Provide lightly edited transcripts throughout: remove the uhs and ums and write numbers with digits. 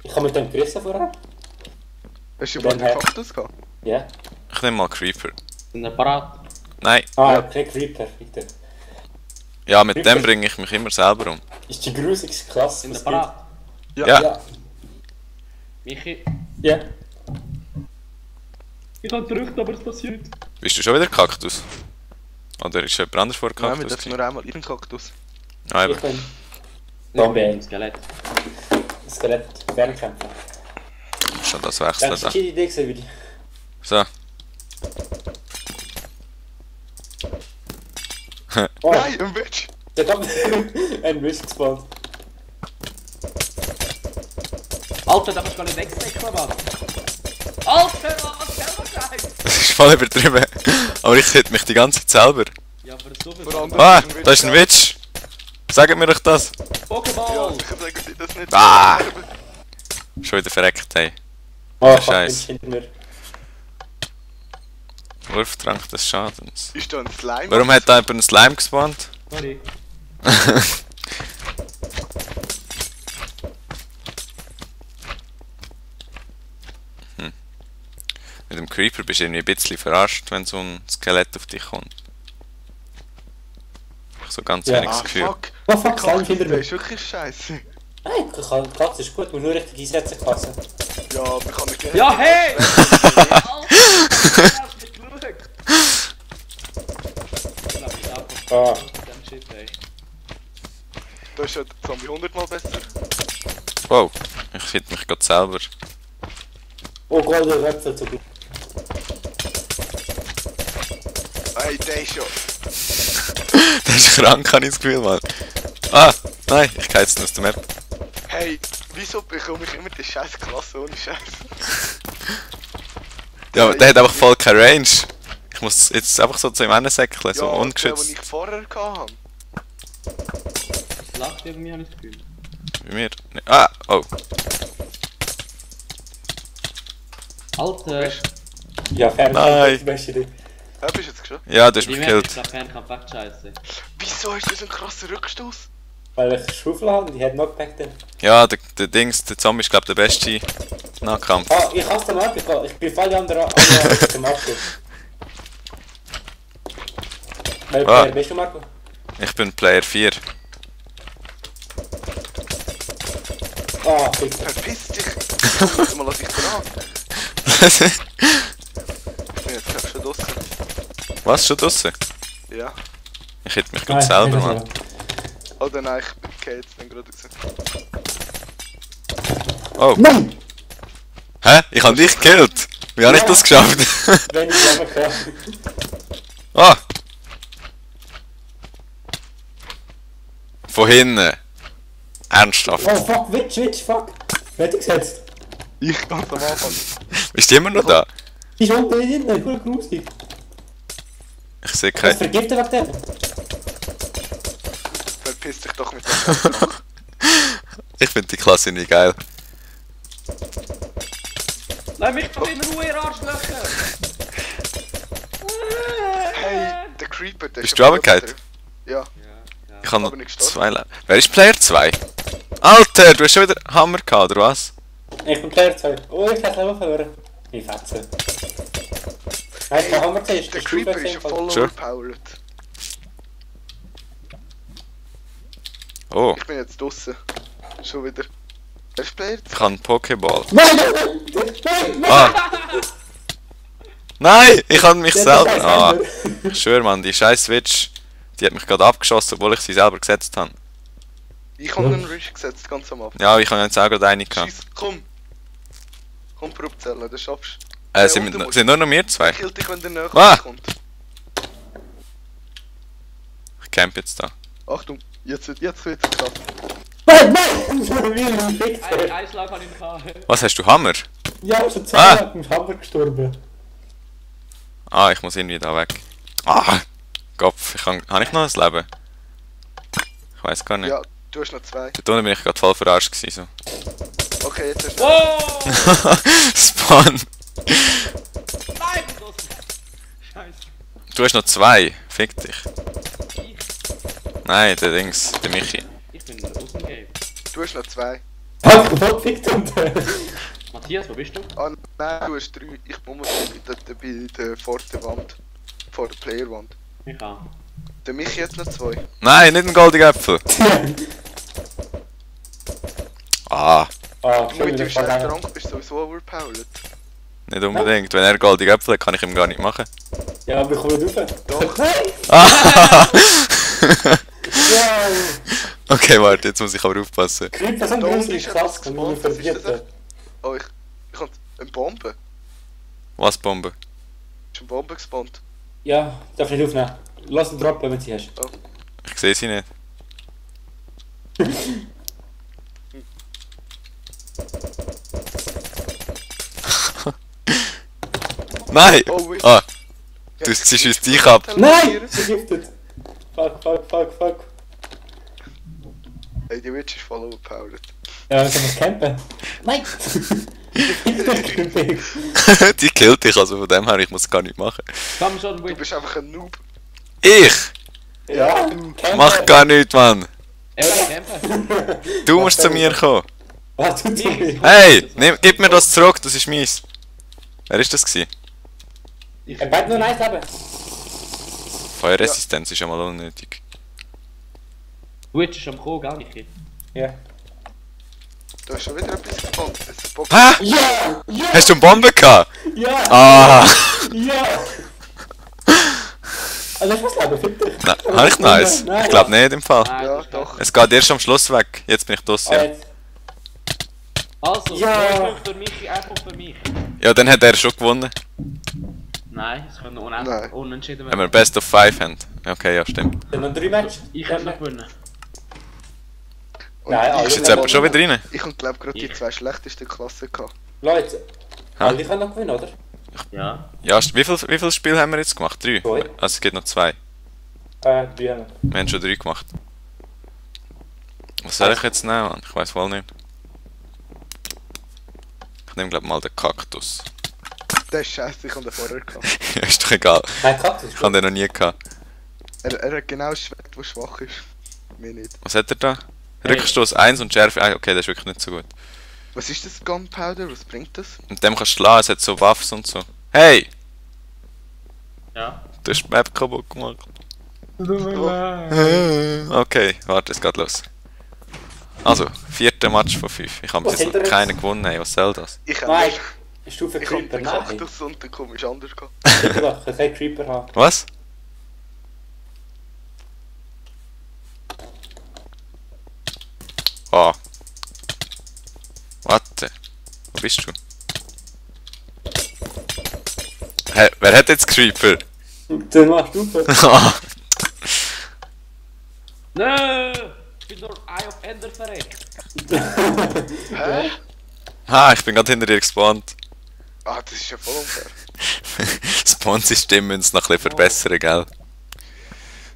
Ich habe mit dem gerissen vorher. Hast du überhaupt einen Kaktus gehabt? Ja. Ich nehme mal Creeper. Sind wir parat? Nein. Ah, kein Creeper, bitte. Ja, mit dem bringe ich mich immer selber um. Ist die grusigste Klasse. Sind wir parat? Ja. Ja. Michi? Ja. Ich habe gedrückt, aber es passiert. Bist du schon wieder Kaktus? Oder ist jemand anders vor Nein, wir Kaktus? dürfen nur einmal ihren Kaktus. Ah, Ich eben. bin Zombie. Skelett. Skelett, Fernkämpfer. Schon das Das wechseln ist da. eine Idee gewesen, wie So. Oh, Nein, ein Witch! der hat ein Wisch gespawnt. Alter, da kannst du gar nicht wegstecken, Mann. Alter, was selber Scheiß! Das ist voll übertrieben. Aber ich hit mich die ganze Zeit selber. Ja, aber so viel. Vor allem, Ah, da ist ein Witch. Sagt mir doch das. Ja, Pokéball! ich sage dir das nicht. Ah. Schon wieder verreckt, hey. Oh, Scheiß. Scheiß. Hinter mir. Wurftrank des Schadens. Ist da ein Slime? Warum hat da jemand einen Slime gespawnt? Sorry. Mit dem Creeper bist du irgendwie ein bisschen verarscht, wenn so ein Skelett auf dich kommt. Ich hab so ganz Ja. wenig das Ah, Gefühl. fuck! Oh fuck, Slime hinter Der mir. ist wirklich scheiße. Nein, Katze ist gut, muss nur richtig einsetzen, Katze. Ja, wir können nicht Ja, hey! Alter, ich hab nicht geschaut. Ich glaub, ich hab Ah. dem Shit, ey. Da ist ja der Zombie 100-mal besser. Wow, ich hit mich gerade selber. Oh, goldene Wurzel zu gut. Ey, der ist ja... Das ist krank, habe ich das Gefühl, Mann. Ah, nein, ich gehe jetzt aus der Map. Hey, wieso bekomme ich immer die scheiß Klasse ohne Scheiß? Ja, aber der hat einfach voll keine Range. Ich muss jetzt einfach so zu ihm hinsäckeln, so Ja, den ungeschützt. ich vorher hatte. Es lacht irgendwie, hab ich das Gefühl. Bei mir. Nee. Ah, oh. Alter, Ja, Fernkämpfer, Nein. das beste Idee. Bist du jetzt geschossen? Ja, du hast die mich Map gekillt. ist der Fernkampf echt scheiße. Wieso ist das ein krasser Rückstoß? Weil ich Schaufel habe und die hat Knockback dann. Ja, der Dings, der Zombie ist glaub der beste Nahkampf. Ah, ich hasse den Lager, ich bin voll andere zum Abschluss. Ah. Wer bist du, Marco? Ich bin Player 4. Ah, bitte. Verpiss dich! Warte mal, lass ich dran. Ich bin jetzt gerade schon draussen. Was, schon draussen? Ja. Ich hit mich gerade selber, Mann. Oder nein, ich geh jetzt dann gerade raus. Oh. Nein! Hä? Ich hab dich gekillt! Wie habe ich das geschafft? Wenn ich lange kann. Ah! Von hinten. Ernsthaft. Oh fuck, Witch, fuck. Wer hat die gesetzt? Ich ganz am Anfang. Bist du immer noch da? Die ist unten hinten, cool grusig. Ich sehe Was keinen. vergiftet wegen dem? Verpiss dich doch mit dem. Ich finde die Klasse nicht geil. Lass mich doch in Ruhe, ihr Arschlöcher! Hey, der Creeper, der Bist ist du runtergefallen? Ja. Ich habe Aber noch nicht gestorben. 2 Leben. Wer ist Player 2? Alter, du hast schon wieder Hammer gehabt, oder was? Ich bin Player 2. Oh, ich kann Level verloren. Ich fetze. Nein, ich haben wir gesehen, Der Creeper ist ja voll Sure. overpowered. Oh, Ich bin jetzt draussen. Schon wieder. Wer ist Player? ich habe einen Pokéball. Nein, nein, nein! Ah! Nein, ich habe mich Der selber. scheiß Ah, Hammer. ich schwör, Mann, die scheiß Switch, die hat mich gerade abgeschossen, obwohl ich sie selber gesetzt habe. Ich habe einen Risch gesetzt, ganz am Anfang. Ja, ich habe jetzt auch gerade eine gehabt. Scheiss, komm! Komm, Probezellen, das schaffst du. Sind nur noch wir zwei? Killt dich, wenn der näher Ah! kommt. Ich camp jetzt da. Achtung, jetzt wird's krass. Nein, nein! Schon wieder ein Fixer. Ein Schlag an ihm gehabt. Was, hast du Hammer? Ja, schon Ah. 2 Jahre mit dem Hammer gestorben. Ah, ich muss irgendwie da weg. Ah! Kopf, habe ich noch ein Leben? Ich weiß gar nicht. Ja, du hast noch 2. Dort unten bin ich gerade voll verarscht gewesen. Okay, jetzt hast du Wow! So. Spawn! Nein, los! Scheiße. Du hast noch 2. Fick dich. Ich Nein, der Dings, der Michi. bin aus dem Game. Du hast noch 2. Was fickt und... Matthias, wo bist du? Ah nein, du hast 3. Ich bin dort bei der vor der Wand. Vor der Playerwand. Ich auch. Der Michi hat noch 2. Nein, nicht ein goldiger Äpfel. Ah, Ah, Nur schön, mit dem das war scheiß geil. Trank bist du sowieso overpowered. nicht unbedingt. Wenn er goldige Äpfel hat, kann ich ihm gar nicht machen. Ja, aber ich komme nicht rauf. Doch. Nein! Ah. Ja! Okay, warte, jetzt muss ich aber aufpassen. Creeper sind Da unten gruselig ist krass, etwas kann nur gespawnt, was ist das? verbieten. Oh, ich hab eine Bombe. Was, Bombe? Ist eine Bombe gespawnt. Ja, darf nicht aufnehmen. Lass ihn droppen, wenn du sie hast. Ich sehe sie nicht. Nein! Oh, wait. Ah, du schießt dich ab. Nein! Vergiftet! Fuck, fuck, fuck, fuck. Hey, die Witch ist voll overpowered. Ja, dann können wir campen. Nein! Die killt dich, also von dem her, ich muss es gar nicht machen. Kann man schon Du Witch. bist einfach ein Noob. Ich? Ja, campen. Mach gar nichts, Mann! Campen. Du musst zu mir kommen. Was tut sie? Hey, gib mir das zurück, das ist meins. Wer ist das gewesen? Er bleibt nur eins Leben. Feuerresistenz ist ja mal unnötig. Witch ist am Kommen, gell, Michi? Ja. Du hast schon wieder etwas gespawnt. Es ist ein Bock. Hä? Ja! Ja! Hast du eine Bombe gehabt? Ja! Ah! Ja! Also hast du was Leben, fick dich. Na, habe ich nice? Nein, Ich glaube nicht im Fall. Nein, Ja, das ist doch. Es geht erst am Schluss weg. Jetzt bin ich draussen. Ah, Ja. jetzt. Also, Ja. 2 Punkte für Michi, 1 Punkt für mich. Ja, dann hat er schon gewonnen. Nein, es können Nein. unentschieden Wenn wir werden. Best of 5 haben. Okay, ja, stimmt. Dann noch 3 Matches. Ich kann noch gewinnen. Und Nein, ich- Ist jetzt jemand schon wieder rein? Ich und glaub gerade die Ich. 2 schlechtesten Klassen gehabt. Leute, Hä? alle können noch gewinnen, oder? Ja. Ja, wie viel Spiele haben wir jetzt gemacht? 3? Zwei. Also es gibt noch 2. 3 haben wir. Wir haben schon 3 gemacht. Was soll ich jetzt nehmen, Mann? Ich weiß wohl nicht. Ich nehme glaub mal den Kaktus. Der ist scheiße, ich hab den vorher gehabt. Ja, ist doch egal. Nein, Kaktus. Ich habe den noch nie gehabt. Er hat genau das Schwert, das schwach ist. Mir nicht. Was hat er da? Hey. Rückstoß 1 und Schärfe. Ah, okay, das ist wirklich nicht so gut. Was ist das Gunpowder? Was bringt das? Mit dem kannst du schlagen, es hat so Waffen und so. Hey! Ja. Du hast die Map kaputt gemacht. Okay, warte, es geht los. Also, 4. Match von 5. Ich habe bis Was jetzt hat er noch jetzt? keinen gewonnen, ey, was soll das? Ich hab Nein, nicht. Stufe Ich hab Creeper, den nein. Kaktus und den komisch anders gehabt. Sicher doch, ich will Creeper haben. Was? Oh. Warte. Wo bist du? Hä, wer hat jetzt Creeper? Dann machst du Stufe. Nö! Ich bin durch Eye of Ender verreckt. Hä? Ah, ich bin gerade hinter dir gespawnt. Ah, das ist ja voll unfair. Spawn-System müssen es noch ein bisschen verbessern, gell?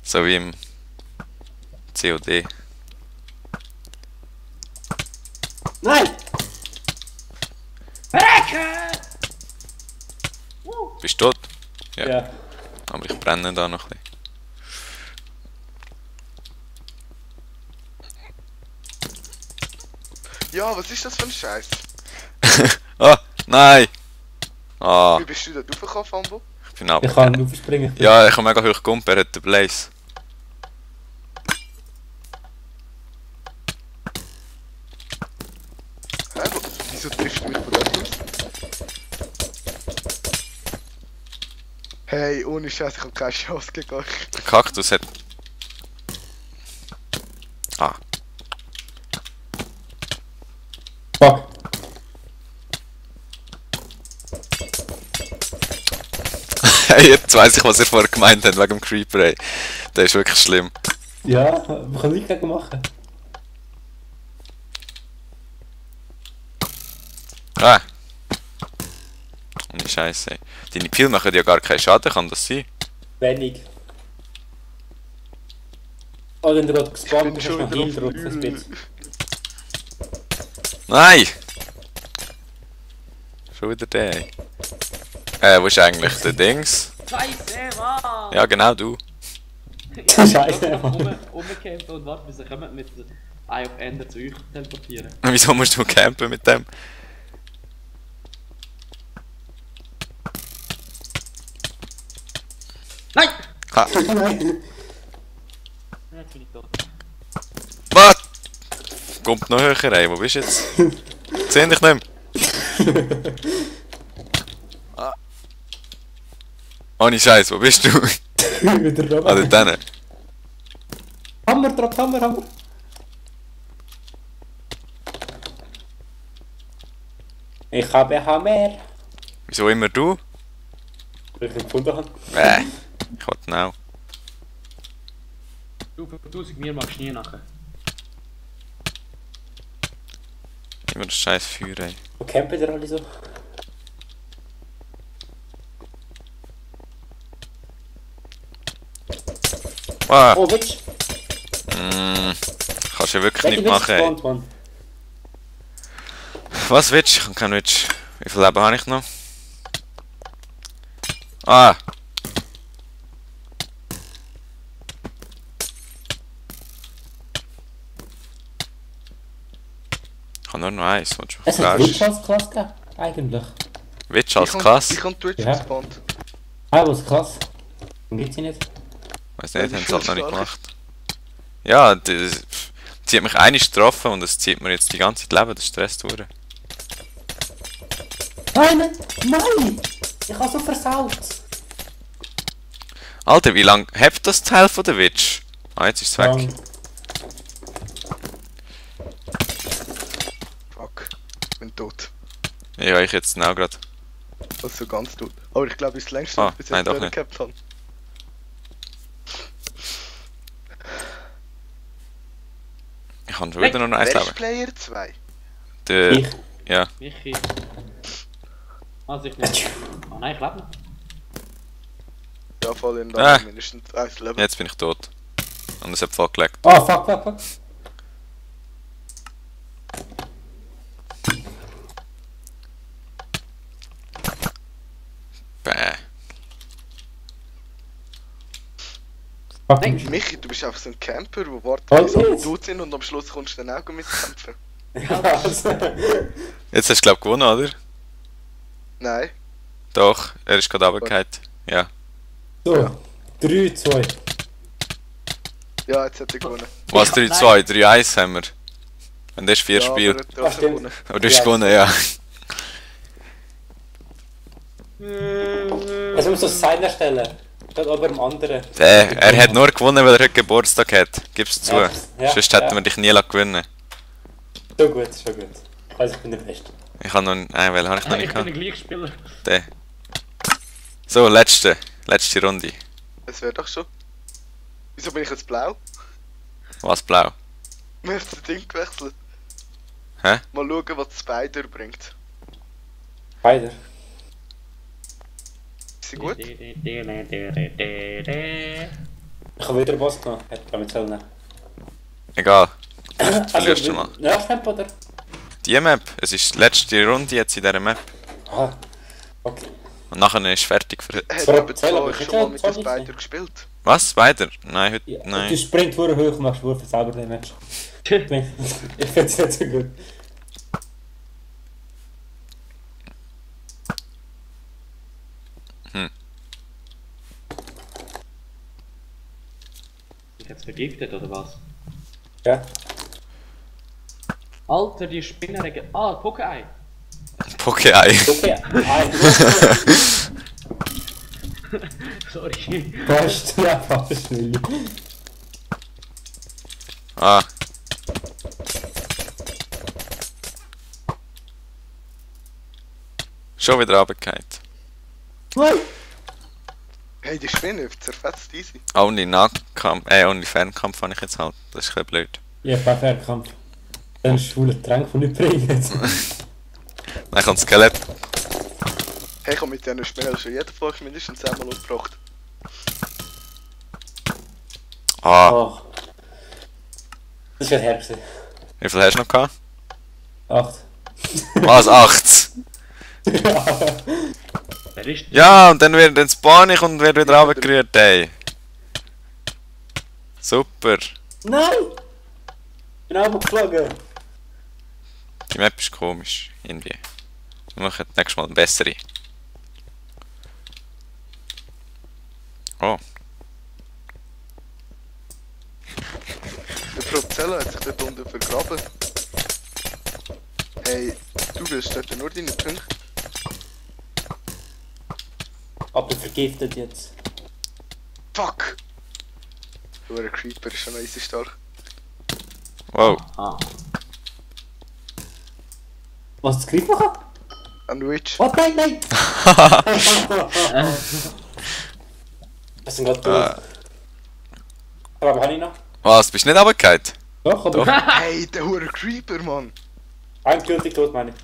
So wie im COD. Nein! Verrecken! Bist du tot? Ja. Ja. Aber ich brenne da noch ein bisschen. Ja, was ist das für ein Scheiß? Ah, nein! Ah, Wie bist du da raufgekommen, Fambo? ich bin ab. Ich kann aufspringen. Ja, ich habe mega hoch gekumpelt, er hat den Blaze. Hä? Wieso triffst du mich von dort aus? Hey, ohne Scheiß, ich hab keine Chance gegen euch. Der Kaktus hat. Ah, Fuck. hey, jetzt weiss ich, was ihr vorher gemeint habt wegen dem Creeper, ey. Der ist wirklich schlimm. Ja, man kann nichts gegen machen. Ah! Ohne Scheiße, ey. Deine Pfeile machen ja gar keinen Schaden, kann das sein? Wenig. Oh, wenn du gerade gespawnt bist, schon hast du noch wieder auf hindrücken ein bisschen. Nein! Schon wieder der, ey. Wo ist eigentlich der Dings? Scheiße, Mann! Ja, genau du. Scheiße, Mann. Umgekämpft und warte, bis er kommt mit Eye of Ender zu euch teleportieren. Wieso musst du campen mit dem? Nein! Ha. Nein. Jetzt bin ich tot. Was? Kommt noch höher rein, wo bist du jetzt? Seh dich nicht mehr. Ah. Ohne Scheiß, wo bist du? Wieder Ah, runter. dort hinten. Hammer, Drop, Hammer, Hammer. Ich habe Hammer. Wieso immer du? Weil ich ihn gefunden habe. Ich wollte auch. Du, für 1000 mir magst du nie nachher. Immer das scheiß Feuer, ey. Wo campen ihr alle so? Ah, Oh, Witch. kannst du ja wirklich Welche nicht Witch machen, ey. gespawnt, Mann? Was willst du? Ich habe keinen Witch. Wie viel Leben habe ich noch? Ah! Ich habe nur noch eins, was du Es hat fragst. Witch als Klasse gegeben, eigentlich. Witch als Klasse? Ich habe Twitch Ja. gespawnt. Ah, was krass. Dann gibt's sie nicht. Weiß nicht, Ja, haben sie halt noch nicht stark. gemacht. Ja, das zieht mich eine getroffen und es zieht mir jetzt die ganze Zeit Leben, das stresst durch. Nein, nein, nein! Ich habe so versaut. Alter, wie lange hebt das Teil von der Witch? Ah, jetzt ist es weg. Fuck. Ich bin tot. Ja, ich jetzt auch gerade. Also ganz tot. Aber ich glaube, ich das längste, Ah, was ich bis nein, jetzt doch nicht. gehabt habe. Ich habe schon wieder noch eins Wer ist Leben. Player 2? Der, Ich. ja, Michi. Also ich nicht. Oh nein, ich lebe noch. Ja, voll in Ah. der mindestens 1 Leben. jetzt bin ich tot. Und es hat voll gelegt. Oh, fuck, fuck, fuck. Bäh. Fuck. Nein. Michi, du bist einfach so ein Camper, der wartet, Oh, bis alle yes. tot sind und am Schluss kommst du dann auch mitkämpfen. Was? Jetzt hast du glaub gewonnen, oder? Nein. Doch, er ist gerade runtergefallen. Ja. So, 3, 2. Ja, jetzt hat er gewonnen. Was, 3-2, 3-1 haben wir. Und das ist 4 Ja, Spiele. aber er hat Ah, trotzdem stimmt. gewonnen. Aber du hast Ja. gewonnen, ja. Es muss das Sign erstellen. Statt aber am anderen. Er hat nur gewonnen, weil er heute Geburtstag hat. Gib's zu. Ja, ja, Sonst hätten ja. wir dich nie gewinnen. So gut, so gut. Ich weiß, ich bin der Beste. Ich habe noch einen, weil habe ich noch Ich nicht bin der gehabt. Gleichspieler. Den. So, letzte Runde. Das wäre doch schon. Wieso bin ich jetzt blau? Was blau? Wir haben das Ding gewechselt. Hä? Mal schauen, was Spider bringt. Beide. Ist sie gut? Ich habe wieder einen Boss genommen. Hätte ich mit Zellen. Egal. Verlierst du mal. Ja, Tempo oder? Die Map, es ist die letzte Runde jetzt in dieser Map. Ah, okay. Und nachher ist fertig für. Hat Aber aber erzähl, aber schon ich mal hätte mit dem schon nicht Spider gespielt. Was? Spider? Nein, heute. Ja, Nein. du springst vor hoch und machst Wurf selber den Match. Ich finde es nicht so gut. Ich jetzt vergiftet oder was? Ja. Alter, die Spinnerregel. Ah, Poké-Ei. Poké-Ei. Okay. Sorry. Fast, ja, fast nicht. Ah. Schon wieder runtergefallen. Hey, die Spinne zerfetzt easy. Only Nahkampf, only Fernkampf fand ich jetzt halt. Das ist ein bisschen blöd. Ja, Fernkampf. Dann ist schwuler Trank von nicht bringen. Dann kommt Skelett. Hey, ich habe mit diesen Spinnen schon jede Folge mindestens einmal umgebracht. Ah. Oh. Das wird herb gewesen. Wie viel hast du noch gehabt? 8. Was? 8? Wer ist Ja, und dann spawn ich und wird wieder runtergerührt, ey. Super. Nein! bin runtergeflogen. Die Map ist komisch, irgendwie. Wir machen nächstes Mal eine bessere. Oh, Der Prozella hat sich dort unten vergraben. Hey, du willst dort nur deine Punkte. Aber vergiftet jetzt. Fuck! Du, ein Creeper ist schon easy stark. wow. Ah. Was, das Griff machen? Ein Witch. Was? Nein, nein! Was sind gerade tot? Aber habe ich noch? Was, bist du nicht runtergefallen? Doch, aber... Doch. Hey, der hure Creeper, Mann! Endgültig tot, meine ich.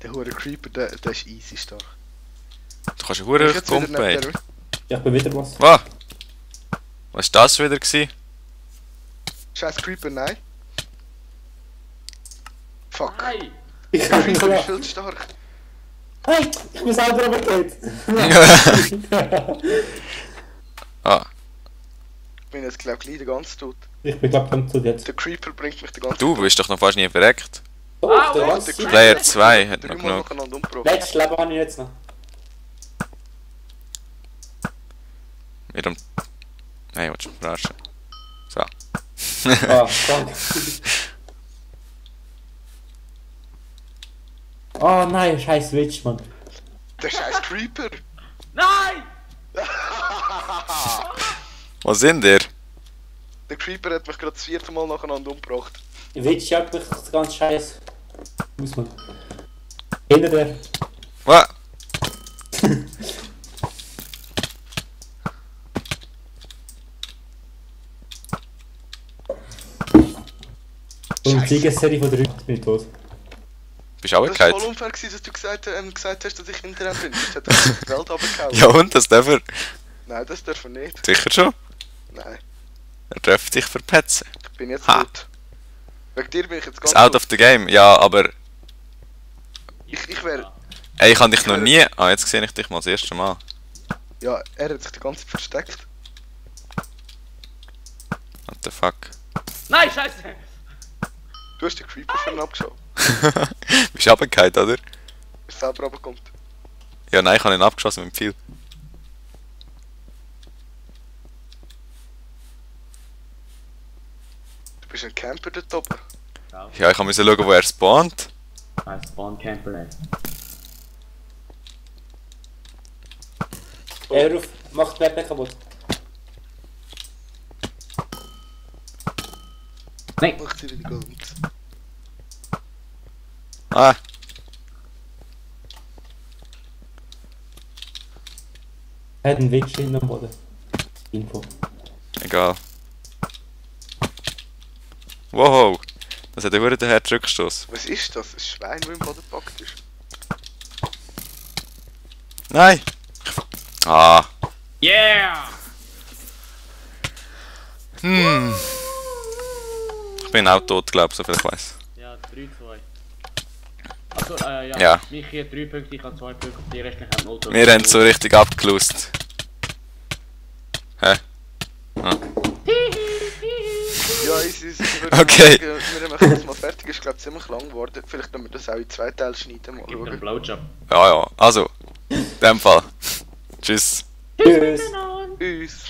Der hure Creeper, der ist easy stark. Du kannst eine Hure Ich jetzt wieder pumpen, ey. neben der- Ja, ich bin wieder was. Was? Was war das wieder gewesen? Scheiß Creeper, nein. Fuck. Nein! Ich Der kann Creeper nicht ist viel zu stark. Hey, ich bin selber runtergefallen. Ah, Ich bin jetzt glaub gleich der ganze tot. Ich bin glaub ganz tot jetzt. Der Creeper bringt mich den ganzen du bist doch noch fast nie verreckt. Oh, Ah, der oh, ganze der Zeit. Player 2 hat noch Dreimal genug. nacheinander umgebracht. Letztes Leben habe ich jetzt noch. Mit dem... Hey, willst du mich verarschen? So. Ah, danke. Oh nein, scheiß Witch, Mann. Der scheiß Creeper! Nein! Was sind der? Der Creeper hat mich gerade das 4. Mal nacheinander umgebracht. Witch jagt mich ganz scheiß. Muss man. Hinter der. Was? Und Siegesserie von 3 bin ich tot. Bist du auch Das war voll runtergefallen? unfair, gewesen, dass du gesagt hast, dass ich hinter ihm bin. Das hat dich die Welt runtergehauen. Ja und, das darf er? Nein, das darf er nicht. Sicher schon? Nein, Er darf dich verpetzen. ich bin jetzt Ha. tot. Wegen dir bin ich jetzt Ist ganz out tot. of the game. Ja, aber... Ich wäre... Ey, ich habe dich noch nie... Ah, jetzt sehe ich dich mal das erste Mal. Ja, er hat sich die ganze Zeit versteckt. What the fuck? Nein, scheiße! Du hast den Creeper von ihm abgeschaut. Bist du runtergefallen, oder? Er selber runterkommt. Ja, nein, ich habe ihn abgeschossen mit dem Pfeil. Du bist ein Camper dort oben. Ja, ich musste schauen, wo er spawnt. Ein Spawn-Camper, ey. Hör auf, mach die Map nicht kaputt. Nein! Macht sie wieder ganz. Ah, Er hat einen Witch hinten am Boden. Info. egal. Wow, das hat ja verdammt den harten Rückstoß. Was ist das? Ein Schwein, das im Boden gepackt ist. Nein! Ah, Yeah! ich bin auch tot, glaube ich, soviel ich weiß. Ja, 3-2. Also, ja. Ja. Mich hier 3 Punkte, ich habe 2 Punkte, die restlichen haben 0 Wir haben so richtig abgelost. Hä? Ja, ich würde Okay. sagen, wir machen das mal fertig. Ist glaube ziemlich lang geworden. Vielleicht können wir das auch in 2 Teile schneiden. Mal Gib mir einen schauen. Blowjob. Ja, ja, also, in dem Fall. Tschüss. Tschüss. Tschüss.